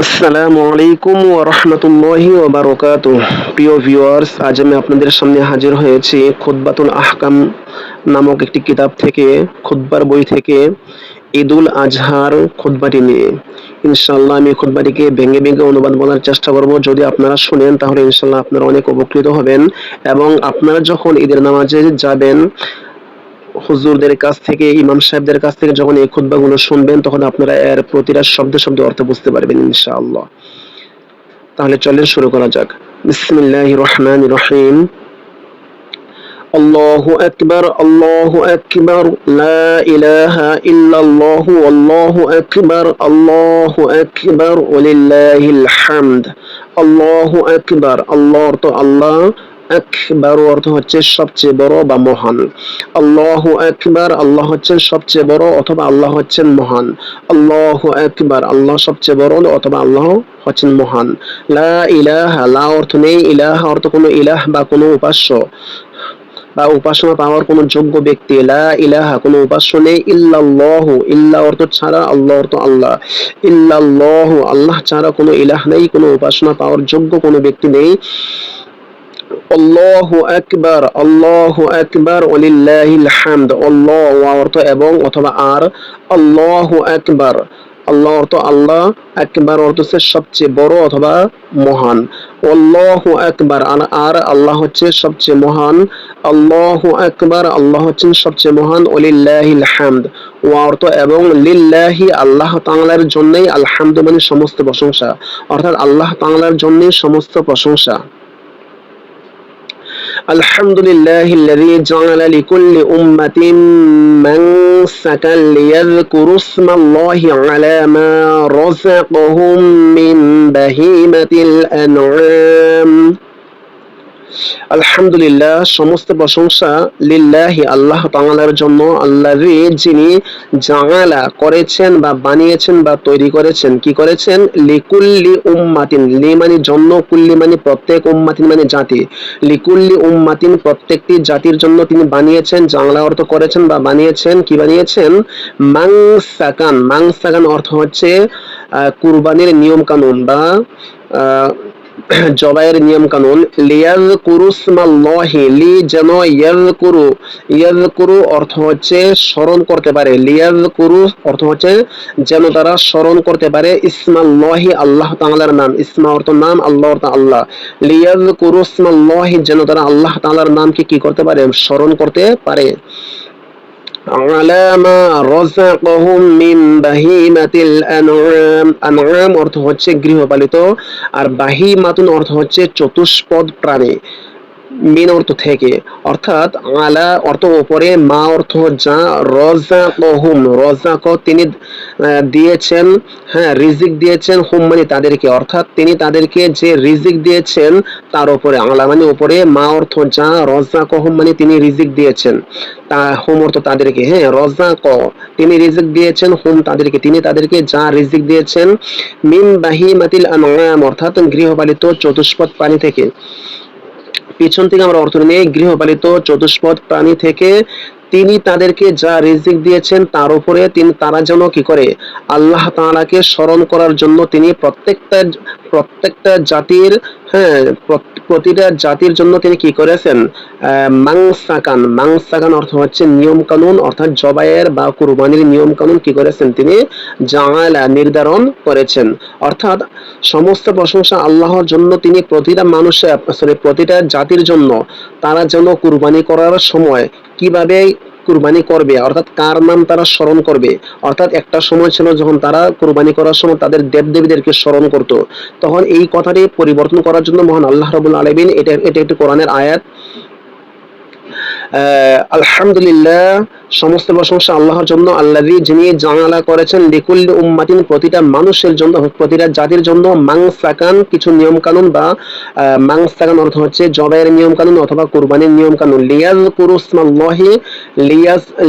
আসসালামু আলাইকুম ওয়া রাহমাতুল্লাহি ওয়া বারাকাতুহু। প্রিয় ভিউয়ার্স, আজ আমি আপনাদের সামনে হাজির হয়েছি খুতবাতুল আহকাম নামক একটি কিতাব থেকে, খুতবার বই থেকে ঈদুল আজহার খুতবাটি নিয়ে। ইনশাআল্লাহ আমি খুতবাটিকে ভেঙে ভেঙে অনুবাদ বলার চেষ্টা করব। যদি আপনারা শুনেন তাহলে ইনশাআল্লাহ আপনারা অনেক উপকৃত হবেন, এবং আপনারা যখন ঈদের নামাজে যাবেন হুজুরদের কাছ থেকে, ইমাম সাহেবদের কাছ থেকে যখন এই খুতবাগুলো শুনবেন, তখন আপনারা এর প্রতিটা শব্দে শব্দে অর্থ বুঝতে পারবেন ইনশাআল্লাহ। তাহলে চলেন শুরু করা যাক। বিসমিল্লাহির রহমানির রহিম। আল্লাহু আকবার, আল্লাহু আকবার, লা ইলাহা ইল্লাল্লাহু, আল্লাহু আকবার, আল্লাহু আকবার, ওয়ালিল্লাহিল হামদ। আল্লাহু আকবার, আল্লাহ অর্থ আল্লাহ, আকবার অর্থ হচ্ছে সবচেয়ে বড় বা মহান। আল্লাহু আকবার, আল্লাহ হচ্ছেন সবচেয়ে বড় অথবা আল্লাহ হচ্ছেন মহান। আল্লাহু আকবার, আল্লাহ সবচেয়ে বড় অথবা আল্লাহ হচ্ছেন মহান। লা ইলাহা, লা অর্থ নেই, ইলাহা অর্থ কোনো ইলাহ বা কোনো উপাস্য বা উপাসনা পাওয়ার কোনো যোগ্য ব্যক্তি। লা ইলাহা, কোনো উপাস্য নেই। ইল্লাল্লাহু, ইল্লা অর্থ ছাড়া, আল্লাহ অর্থ আল্লাহ। ইল্লাল্লাহু, আল্লাহ ছাড়া কোনো ইলাহ নেই, কোনো উপাসনা পাওয়ার যোগ্য কোনো ব্যক্তি নেই। আল্লাহু আকবার, আল্লাহু আকবার, ওয়ালিল্লাহিল হামদ। আল্লাহ অর্থ এবং অথবা আর, আল্লাহু আকবার, আল্লাহ অর্থ আল্লাহ, আকবার অর্থ হচ্ছে সবচেয়ে বড় অথবা মহান। আল্লাহু আকবার, আর আল্লাহ হচ্ছে সবচেয়ে মহান। আল্লাহু আকবার, আল্লাহ হচ্ছেন সবচেয়ে মহান। ওয়ালিল্লাহিল হামদ, অর্থ এবং, লিল্লাহি আল্লাহ তাআলার জন্যই, আল হামদ মানে সমস্ত প্রশংসা, অর্থাৎ আল্লাহ তাআলার জন্যই সমস্ত প্রশংসা। আলহামদুলিল্লাহিল্লাযী জাআলা লিকুল্লি উম্মাতিন মানসাকান লিয়াযকুরু ইসমাল্লাহি আলা মা রাযাকাহুম মিন বাহিমাতিল আনআম। আলহামদুলিল্লাহ, সমস্ত প্রশংসা লিল্লাহি আল্লাহ তাআলার জন্য, আল্লাযী যিনি, জাআলা করেছেন বা বানিয়েছেন বা তৈরি করেছেন, কি করেছেন, লিকুল্লি উম্মাতিন, লি মানে জন্য, কুল্লি মানে প্রত্যেক, উম্মাতিন মানে জাতি। লিকুল্লি উম্মাতিন প্রত্যেকটি জাতির জন্য তিনি বানিয়েছেন, জাআলা অর্থ করেছেন বা বানিয়েছেন, কি বানিয়েছেন, মানসাকান, মানসাকান অর্থ হচ্ছে কুরবানির নিয়ম কানুন বা জবাইয়ের নিয়ম কানুন। লিয়াযকুরু ইসমাল্লাহি, লি যেন, ইয়াযকুরু, ইয়াযকুরু অর্থ হচ্ছে স্মরণ করতে পারে, লিয়াযকুরু অর্থ হচ্ছে যেন তারা স্মরণ করতে পারে, ইসমাল্লাহি আল্লাহ তাআলার নাম, ইসমা অর্থ নাম, আল্লাহ অর্থ আল্লাহ। লিয়াযকুরু ইসমাল্লাহি যেন তারা আল্লাহ তাআলার নামকে কি করতে পারে, স্মরণ করতে পারে। আলা মা রাযাকাহুম মিন বাহিমাতিল আনআম, আনআম অর্থ হচ্ছে গৃহপালিত, আর বাহিমাতুন অর্থ হচ্ছে চতুষ্পদ প্রাণী। মিন অর্থ থেকে, অর্থাৎ আলা অর্থ উপরে, মা অর্থ যা, রাযাকাহুম, রাযাক তিনি দিয়েছেন, হ্যাঁ রিজিক দিয়েছেন, হুম মানে তাদেরকে, অর্থাৎ তিনি তাদেরকে যে রিজিক দিয়েছেন তার উপরে, আলা মানে উপরে, মা অর্থ যা, রাযাকাহুম মানে তিনি রিজিক দিয়েছেন, তা হুম অর্থ তাদেরকে, হ্যাঁ রাযাক তিনি রিজিক দিয়েছেন, হুম তাদেরকে, তিনি তাদেরকে যা রিজিক দিয়েছেন, মিন বাহিমাতিল আনআম অর্থাৎ গৃহপালিত চতুষ্পদ প্রাণী থেকে। পিছন থেকে আমরা অর্থ নিয়ে, গৃহপালিত চতুষ্পদ প্রাণী থেকে তিনি তাদেরকে যা রিজিক দিয়েছেন তার উপরে তিনি, তারা যেন কি করে, আল্লাহ তাআলাকে স্মরণ করার জন্য তিনি প্রত্যেকটা জাতির, হ্যাঁ প্রতিটা জাতির জন্য তিনি কি করেছেন, মাংসাকান, মাংসাকান অর্থ হচ্ছে নিয়ম কানুন, অর্থাৎ জবাইয়ের বা কুরবানির নিয়ম কানুন কি করেছেন, তিনি জাআলা নির্ধারণ করেছেন। অর্থাৎ সমস্ত প্রশংসা আল্লাহর জন্য, তিনি প্রতিটা মানুষের, প্রতিটা জাতির জন্য তারা যেন কুরবানি করার সময় কিভাবে কুরবানি করবে, অর্থাৎ কার নাম তারা স্মরণ করবে। অর্থাৎ একটা সময় ছিল যখন তারা কুরবানি করার সময় তাদের দেবদেবীদেরকে স্মরণ করত, তখন এই কথাটি পরিবর্তন করার জন্য মহান আল্লাহ রাব্বুল আলামিন, এটা একটি কোরআনের আয়াত। আলহামদুলিল্লাহ, সমস্ত প্রশংসা আল্লাহর জন্য, আল্লাযী যিনি জাআলা করেছেন, লিকুল্লি উম্মাতিন প্রতিটা মানুষের জন্য, প্রতিটা জাতির জন্য, মাংসাকান কিছু নিয়ম কানুন বা মাংসাকান অর্থ হচ্ছে জবাইয়ের নিয়ম কানুন অথবা কুরবানির নিয়ম কানুন। লিয়াযকুরু ইসমাল্লাহি,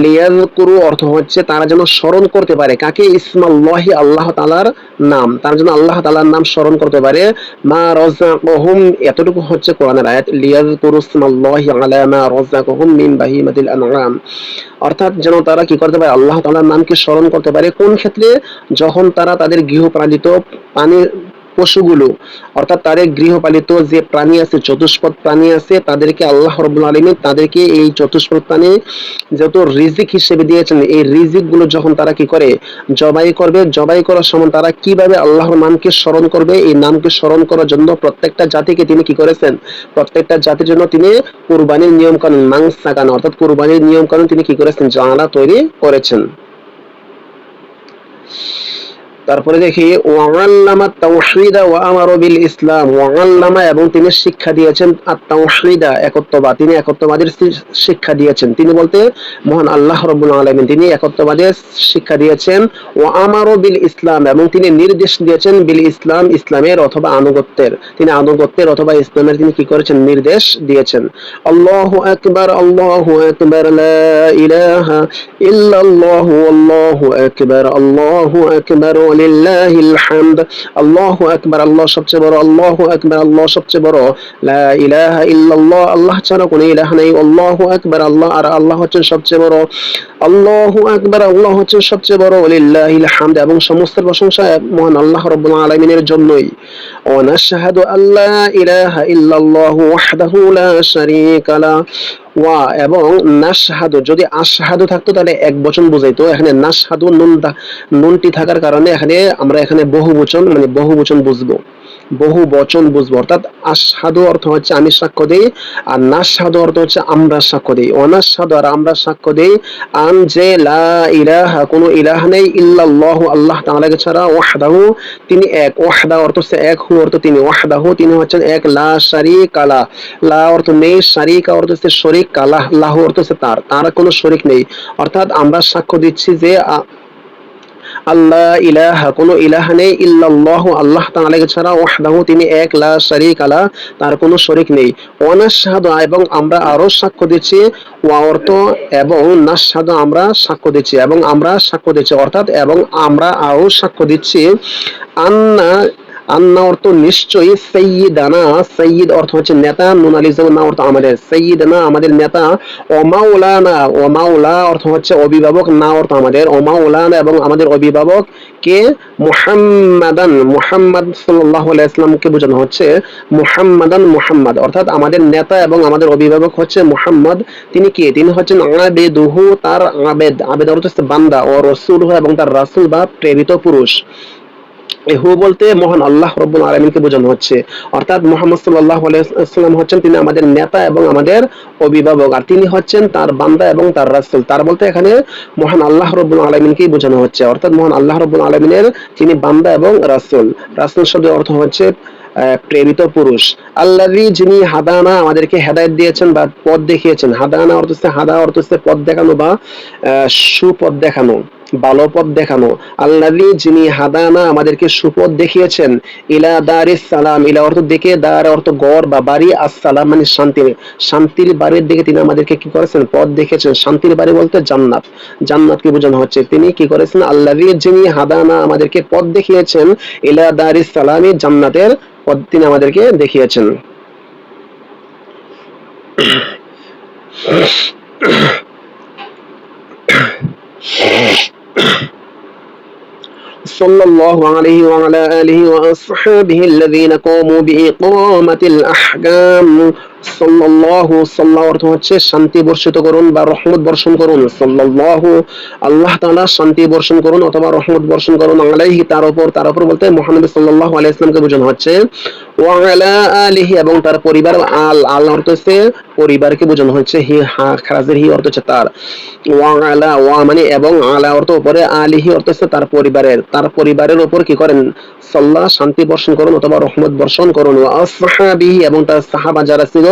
লিয়াযকুরু অর্থ হচ্ছে তারা যেন স্মরণ করতে পারে, কাকে, ইসমাল্লাহি আল্লাহ তাআলার নাম, তারা যেন আল্লাহ তাআলার নাম স্মরণ করতে পারে। মা রাযাকাহুম, এতটুকু হচ্ছে কোরআনের আয়াত, লিয়াযকুরু ইসমাল্লাহি আলা মা রাযাকাহুম মিন বাহিমাতিল আনআম, অর্থাৎ যেন তারা কি করতে পারে, আল্লাহ তাআলার নামকে স্মরণ করতে পারে। কোন ক্ষেত্রে? যখন তারা তাদের গৃহপালিত প্রাণী পশুগুলো, অর্থাৎ তাদের গৃহপালিত যে প্রাণী আছে, চতুষ্পদ প্রাণী আছে, তাদেরকে আল্লাহ রাব্বুল আলামিন তাদেরকে এই চতুষ্পদ প্রাণী যত রিজিক হিসেবে দিয়েছেন, এই রিজিক গুলো যখন তারা কি করে জবাই করবে, জবাই করার সময় তারা কিভাবে আল্লাহর নামকে স্মরণ করবে, এই নামকে স্মরণ করার জন্য প্রত্যেকটা জাতিকে তিনি কি করেছেন, প্রত্যেকটা জাতির জন্য তিনি কুরবানির নিয়ম কানুন, মাংসাকান অর্থাৎ কুরবানির নিয়ম কানুন তিনি কি করেছেন, জানা তৈরি করেছেন। তারপরে দেখি ওয়াল্লামা তাওহীদা ওয়া আমারা বিল ইসলাম, ওয়াল্লামা এবং তিনি শিক্ষা দিয়েছেন আত-তাওহীদা একত্ববাদ, তিনি একত্ববাদের শিক্ষা দিয়েছেন। তিনি বলতে মহান আল্লাহ রাব্বুল আলামিন তিনি একত্ববাদের শিক্ষা দিয়েছেন। ওয়া আমারা বিল ইসলাম এবং তিনি নির্দেশ দিয়েছেন বিল ইসলাম, ইসলামের অথবা আনুগত্যের, তিনি আনুগত্যের অথবা ইসলামের তিনি কি করেছেন, নির্দেশ দিয়েছেন। আল্লাহু আকবার, আল্লাহু আকবার, লা ইলাহা ইল্লাল্লাহু, আল্লাহু আকবার, আল্লাহু আকবার, ওয়ালিল্লাহিল হামদ। আল্লাহু আকবার, আল্লাহ সবচেয়ে বড়, আল্লাহু আকবার, আল্লাহ সবচেয়ে বড়, লা ইলাহা ইল্লাল্লাহ, আল্লাহ ছাড়া কোনো ইলাহ নেই, আল্লাহু আকবার, আল্লাহ আর আল্লাহ হচ্ছেন সবচেয়ে বড়, আল্লাহু আকবার, আল্লাহ হচ্ছেন সবচেয়ে বড়, ওয়ালিল্লাহিল হামদ এবং সমস্ত প্রশংসা মহান আল্লাহ রাব্বুল আলামিনের জন্যই। ওয়া নাশহাদু আল্লা ইলাহা ইল্লাল্লাহু ওয়াহদাহু লা শারীকা লা, ওয়া এবং নাশহাদু, যদি আশহাদু থাকতো তাহলে এক বচন বুঝাইতো, এখানে নাশহাদু নুনটি থাকার কারণে এখানে আমরা এখানে বহুবচন মানে বহুবচন বুঝবো, বহু বচন বুঝবো। অর্থাৎ আশহাদু অর্থ হচ্ছে আমি সাক্ষ্য দেই, আর নাশহাদু অর্থ হচ্ছে আমরা সাক্ষ্য দেই। অনাশহাদু আর আমরা সাক্ষ্য দেই আন যে লা ইলাহা কোনো ইলাহ নেই, ইল্লাল্লাহু আল্লাহ তাআলা ছাড়া, ওয়াহদাহু তিনি এক, ওয়াহদা অর্থ হচ্ছে এক, হু অর্থ তিনি, ওয়াহদাহু তিনি হচ্ছেন এক, লা শারীকা লা, লা অর্থ নেই, শারীকা অর্থ হচ্ছে শরীক, কালা লাহু অর্থ হচ্ছে তার, তার কোনো শরীক নেই। অর্থাৎ আমরা সাক্ষ্য দিচ্ছি যে আল্লাহ ইলাহা কোনো ইলাহ নেই, ইল্লাল্লাহু আল্লাহ তাআলা ছাড়া, ওয়াহদাহু তিনি এক, লা শারীকা লা তার কোনো শরীক নেই। ওয়া নাশহাদু এবং আমরা আরো সাক্ষ্য দিচ্ছি, ওয়া অর্থ এবং, নাশহাদু আমরা সাক্ষ্য দিচ্ছি এবং আমরা সাক্ষ্য দিচ্ছি, অর্থাৎ এবং আমরা আরো সাক্ষ্য দিচ্ছি, আন্না আন্না অর্থ নিশ্চয়ই, সাইয়্যিদানা সাইয়্যিদ অর্থ হচ্ছে নেতা, নুন আলিফ জাম না অর্থ আমাদের, সাইয়্যিদানা আমাদের নেতা, ও মাওলানা ও মাওলা অর্থ হচ্ছে অভিভাবক, না অর্থ আমাদের, ও মাওলানা এবং আমাদের অভিভাবক কে, মুহাম্মাদান মুহাম্মদ সাল্লাল্লাহু আলাইহি ওয়াসাল্লামকে বোঝানো হচ্ছে, মুহাম্মাদান মুহাম্মদ অর্থাৎ আমাদের নেতা এবং আমাদের অভিভাবক হচ্ছে মুহাম্মদ। তিনি কে? তিনি হচ্ছেন আবেদুহু তার আবেদ, আবেদ অর্থ হচ্ছে বান্দা, ও রাসূলুহু এবং তার রাসূল বা প্রেরিত পুরুষ। হু বলতে মহান আল্লাহ রাব্বুল আলামিনকে বোঝানো হচ্ছে, অর্থাৎ মুহাম্মদ সাল্লাল্লাহু আলাইহি ওয়াসাল্লাম হচ্ছেন তিনি আমাদের নেতা এবং আমাদের অভিভাবক, আর তিনি হচ্ছেন তার বান্দা এবং তার রাসূল। তার বলতে এখানে মহান আল্লাহ রাব্বুল আলামিনকেই বোঝানো হচ্ছে, অর্থাৎ মহান আল্লাহ রাব্বুল আলামিনের তিনি বান্দা এবং রাসূল। রাসূল শব্দের অর্থ হচ্ছে প্রেরিত পুরুষ। আল্লাযী যিনি হাদানা আমাদেরকে হেদায়েত দিয়েছেন বা পথ দেখিয়েছেন। হাদানা অর্থ হচ্ছে, হাদা অর্থ হচ্ছে পথ দেখানো বা সুপথ দেখানো, ভালো পথ দেখানো। আল্লাযী যিনি হাদানা আমাদেরকে সুপথ দেখিয়েছেন, ইলা দারিস সালাম, ইলা অর্থ দিকে, দার অর্থ ঘর বা বাড়ি, আসসালাম মানে শান্তি, শান্তির বাড়ির দিকে তিনি আমাদেরকে কি করেছেন, পথ দেখিয়েছেন। শান্তির বাড়ি বলতে জান্নাত, জান্নাতকে বোঝানো হচ্ছে। তিনি কি করেছেন, আল্লাযী যিনি হাদানা আমাদেরকে পথ দেখিয়েছেন, ইলা দারিস সালামি জান্নাতের পথ তিনি আমাদেরকে দেখিয়েছেন। صلى الله عليه وعلى آله وأصحابه الذين قاموا بإقامة الأحكام। সাল্লাল্লাহু, সাল্লাহ অর্থ হচ্ছে শান্তি বর্ষিত করুন বা রহমত বর্ষণ করুন। সাল্লাল্লাহু আল্লাহ তাআলা শান্তি বর্ষণ করুন অথবা রহমত বর্ষণ করুন, আলাইহি তার উপর, তার উপর বলতে মুহাম্মদ সাল্লাল্লাহু আলাইহি ওয়াসাল্লামকে বোঝানো হচ্ছে। ওয়া আলা আলিহি এবং তার পরিবার, আল অর্থ হচ্ছে পরিবারকে বোঝানো হচ্ছে, হি খারাজের হি অর্থ হচ্ছে তার, ওয়া আলা ওয়া মানে এবং, আলা অর্থ উপরে, আলিহি অর্থ হচ্ছে তার পরিবারের, তার পরিবারের উপর কি করেন, সাল্লাহ শান্তি বর্ষণ করুন অথবা রহমত বর্ষণ করুন। ওয়া আসহাবিহি এবং তার সাহাবা যারা ছিল,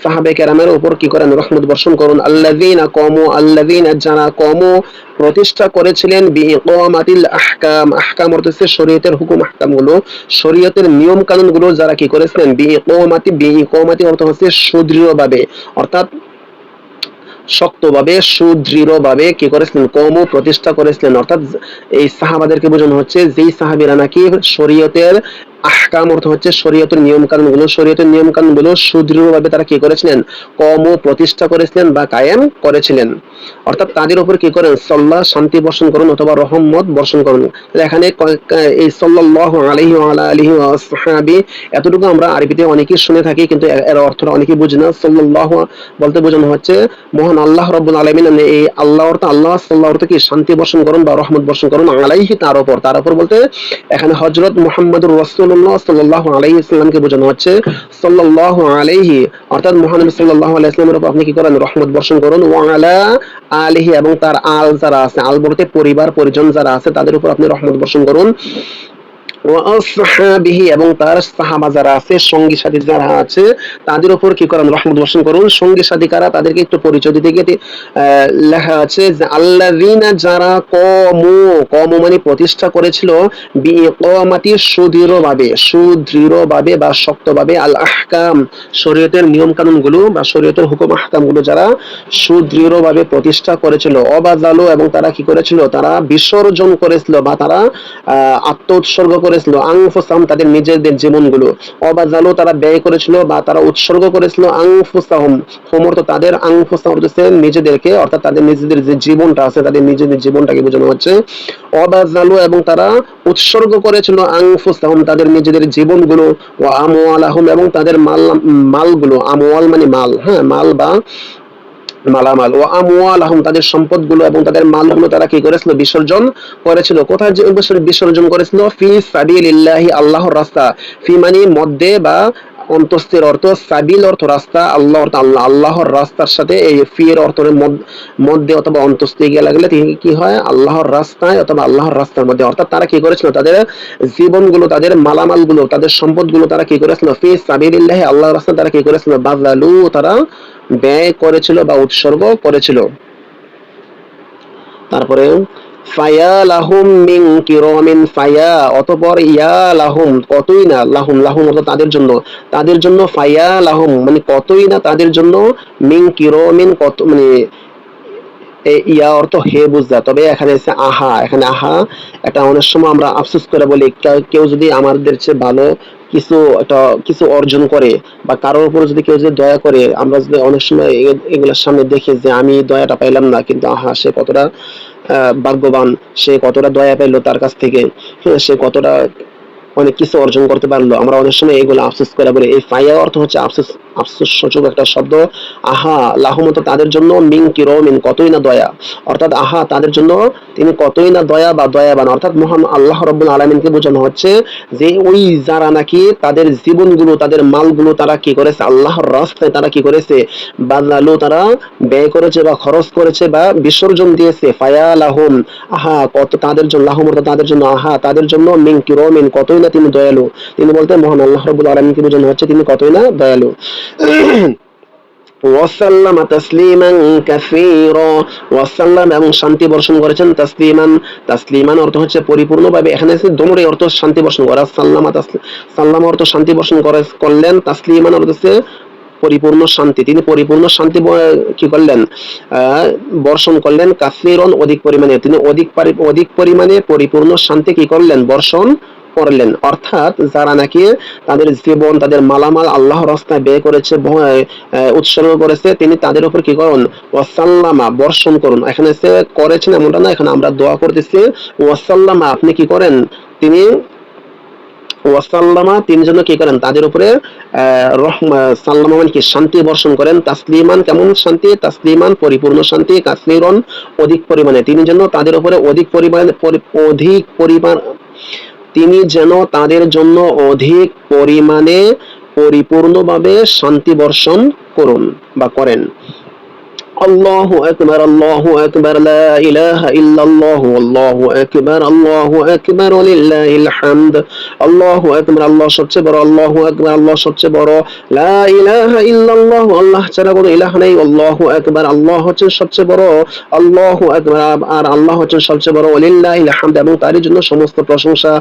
সাহাবে কেরামের উপর কি করেন, রহমত বর্ষণ করুন। আল্লাযীনা কমু, আল্লাযীনা যারা কমু প্রতিষ্ঠা করেছিলেন, বিইকামাতিল আহকাম, আহকাম অর্থ হচ্ছে শরীয়তের হুকুম আহকামগুলো, শরীয়তের নিয়ম কানুনগুলো যারা কি করেছিলেন, বিইকামাতি অর্থ হচ্ছে সুদৃঢ়ভাবে, অর্থাৎ শক্তভাবে সুদৃঢ়ভাবে কি করেছিলেন, কওম প্রতিষ্ঠা করেছিলেন। অর্থাৎ এই সাহাবাদেরকে বোঝানো হচ্ছে যেই সাহাবীরা নাকি শরীয়তের আহকাম অর্থ হচ্ছে শরীয়তের নিয়ম কানুনগুলো, শরীয়তের নিয়ম কানুনগুলো সুদৃঢ়ভাবে তারা কি করেছিলেন, কম ও প্রতিষ্ঠা করেছিলেন বা কায়েম করেছিলেন। অর্থাৎ তাদের উপর কি করেন, সাল্লাহ শান্তি বর্ষণ করুন অথবা রহমত বর্ষণ করুন। এখানে এই সাল্লাল্লাহু আলাইহি ওয়া আলা আলিহি ওয়া আসহাবি এতটুকু আমরা আরবিতে অনেকেই শুনে থাকি, কিন্তু এর অর্থটা অনেকেই বুঝি না। সাল্লাল্লাহু বলতে বোঝানো হচ্ছে মহান আল্লাহ রাব্বুল আলামিন, এই আল্লাহ অর্থ আল্লাহ, সাল্লাহ অর্থ কি শান্তি বর্ষণ করুন বা রহমত বর্ষণ করুন, আলাইহি তার উপর, তার উপর বলতে এখানে হযরত মুহাম্মদুর রাসূলুল্লাহ সাল্লাল্লাহু আলাইহি ওয়াসাল্লামকে বোঝানো হচ্ছে। সাল্লাল্লাহু আলাইহি অর্থাৎ মুহাম্মদ সাল্লাল্লাহু আলাইহি ওয়াসাল্লামের উপর আপনি কি করেন, রহমত বর্ষণ করুন। ওয়া আলা আলিহি এবং তার আল যারা আছে, আল বলতে পরিবার পরিজন যারা আছে তাদের উপর আপনি রহমত বর্ষণ করুন। এবং তার সাহাবা যারা আছে, সঙ্গী সাথী যারা আছে তাদের উপর কি করেন, রহমত বর্ষণ করুন। সঙ্গী সাথী কারা, তাদেরকে একটু পরিচয় দিতে গিয়ে লেখা আছে যে আল্লাযীনা যারা কমু, কমু মানে প্রতিষ্ঠা করেছিল, বিইকামাতি সুদৃঢ়ভাবে বা শক্তভাবে, আল আহকাম শরীয়তের নিয়ম কানুন গুলো বা শরীয়তের হুকুম আহকাম গুলো যারা সুদৃঢ়ভাবে প্রতিষ্ঠা করেছিল, অবাজালু এবং তারা কি করেছিল, তারা বিসর্জন করেছিল বা তারা আত্ম উৎসর্গ করেছিল, আনফুসাহুম তাদের নিজেদের জীবনগুলো, অবাজালু তারা ব্যয় করেছিল বা তারা উৎসর্গ করেছিল, আনফুসাহুম হুম অর্থ তাদের, আনফুসাহুম হচ্ছে নিজেদেরকে, অর্থাৎ তাদের নিজেদের যে জীবনটা আছে তাদের নিজেদের জীবনটাকে বোঝানো হচ্ছে। অবাজালু এবং তারা উৎসর্গ করেছিল, আনফুসাহুম তাদের নিজেদের জীবনগুলো, ও আমওয়ালাহুম এবং তাদের মালগুলো, আমওয়াল মানে মাল, হ্যাঁ মাল বা মালামাল, ও আমওয়ালাহুম তাদের সম্পদগুলো এবং তাদের মালগুলো তারা কি করেছিল, বিসর্জন করেছিল। কোথায় যে বিসর্জন করেছিল, ফি সাবিলিল্লাহি আল্লাহর রাস্তা, ফি মানে মধ্যে বা অন্তস্থের অর্থ, সাবিল অর্থ রাস্তা, আল্লাহ অর্থ আল্লাহ, আল্লাহর রাস্তার সাথে এই ফি এর অর্থের মধ্যে অথবা অন্তস্থে গিয়ে লাগলে কি হয়, আল্লাহর রাস্তায় অথবা আল্লাহর রাস্তার মধ্যে। অর্থাৎ তারা কি করেছিল, তাদের জীবনগুলো, তাদের মালামালগুলো, তাদের সম্পদগুলো তারা কি করেছিল, ফি সাবিলিল্লাহি আল্লাহর রাস্তায় তারা কি করেছিল, বাযালু তারা ব্যয় করেছিল বা উৎসর্গ করেছিল। তারপরে ফায়া লাহুম মিন কিরামিন, ফায়া অতঃপর, ইয়া লাহুম কতই না, লাহুম লাহুম অর্থাৎ তাদের জন্য, তাদের জন্য, ফায়া লাহুম মানে কতই না তাদের জন্য, মিন কিরামিন কত মানে ইয়া অর্থ হে বুঝা, তবে এখানে এসে আহা, এখানে আহা এটা অনেক সময় আমরা আফসোস করে বলি, কেউ যদি আমাদের চেয়ে ভালো কিছু একটা কিছু অর্জন করে বা কারোর উপর যদি কেউ যদি দয়া করে, আমরা যদি অনেক সময় এগুলোর সামনে দেখি যে আমি দয়াটা পাইলাম না, কিন্তু আহা সে কতটা ভাগ্যবান, সে কতটা দয়া পাইলো তার কাছ থেকে, হ্যাঁ সে কতটা অনেক কিছু অর্জন করতে পারলো, আমরা অনেক সময় এগুলো আফসোস করে বলি। এই ফাইয়া অর্থ হচ্ছে আফসোস, আফসোস সূচক একটা শব্দ। আহা লাহুম তো তাদের জন্য, মিন কিরামিন কতই না দয়া, অর্থাৎ আহা তাদের জন্য তিনি কতই না দয়া বা দয়াবান, অর্থাৎ মহান আল্লাহ রাব্বুল আলামিনকে বোঝানো হচ্ছে যে ওই যারা নাকি তাদের জীবনগুলো, তাদের মালগুলো তারা কি করেছে, আল্লাহর রাস্তায় তারা কি করেছে, বাযালু তারা ব্যয় করেছে বা খরচ করেছে বা বিসর্জন দিয়েছে। ফায়া লাহুম আহা কত তাদের জন্য, লাহুম অর্থাৎ তাদের জন্য, আহা তাদের জন্য, মিন কিরামিন কতই না তিনি দয়ালু। তিনি বলতে মহান আল্লাহ রাব্বুল আলামিনকে বোঝানো হচ্ছে তিনি কতই না দয়ালু। ওয়াসাল্লাম তাসলিমান কাসীরা, ওয়াসাল্লাম এবং শান্তি বর্ষণ করেছেন, তাসলিমান, তাসলিমান অর্থ হচ্ছে পরিপূর্ণভাবে, এখানে আছে দোনোরই অর্থ শান্তি বর্ষণ করা, সাল্লামা সাল্লাম অর্থ শান্তি বর্ষণ করলেন, তাসলিমান অর্থ হচ্ছে পরিপূর্ণ শান্তি, তিনি পরিপূর্ণ শান্তি কি করলেন, বর্ষণ করলেন, কাসীরন অধিক পরিমাণে, তিনি অধিক পরিমাণে পরিপূর্ণ শান্তি কি করলেন, বর্ষণ করলেন। অর্থাৎ যারা নাকি তাদের জীবন, তাদের মালামাল আল্লাহর রাস্তায় ব্যয় করেছে, উৎসর্গ করেছে, তিনি তাদের উপর কি করুন, ওয়াসাল্লামা বর্ষণ করুন। এখানে সে করেছেন এমনটা না, এখানে আমরা দোয়া করতেছি, ওয়াসাল্লামা আপনি কি করেন, তিনি ওয়াসাল্লামা তিনি যেন কি করেন তাদের উপরে সাল্লামা মানে কি শান্তি বর্ষণ করেন, তাসলিমান কেমন শান্তি, তাসলিমান পরিপূর্ণ শান্তি, কাসীরন অধিক পরিমাণে, তিনি যেন তাদের উপরে অধিক পরিমাণ তিনি যেন তাদের জন্য অধিক পরিমাণে পরিপূর্ণভাবে শান্তি বর্ষণ করুন বা করেন। আল্লাহু আকবার, আল্লাহু আকবার, লা ইলাহা ইল্লাল্লাহ, আল্লাহু আকবার, আল্লাহু আকবার, লিল্লাহিল হামদ। আল্লাহু আকবার আল্লাহ সবচেয়ে বড়, আল্লাহু আকবার আল্লাহ সবচেয়ে বড়, লা ইলাহা ইল্লাল্লাহ আল্লাহ ছাড়া কোনো ইলাহ নেই, আল্লাহু আকবার আল্লাহ হচ্ছেন সবচেয়ে বড়, আল্লাহু আকবার আর আল্লাহ হচ্ছেন সবচেয়ে বড়, লিল্লাহিল হামদ এবং তারই জন্য সমস্ত প্রশংসা।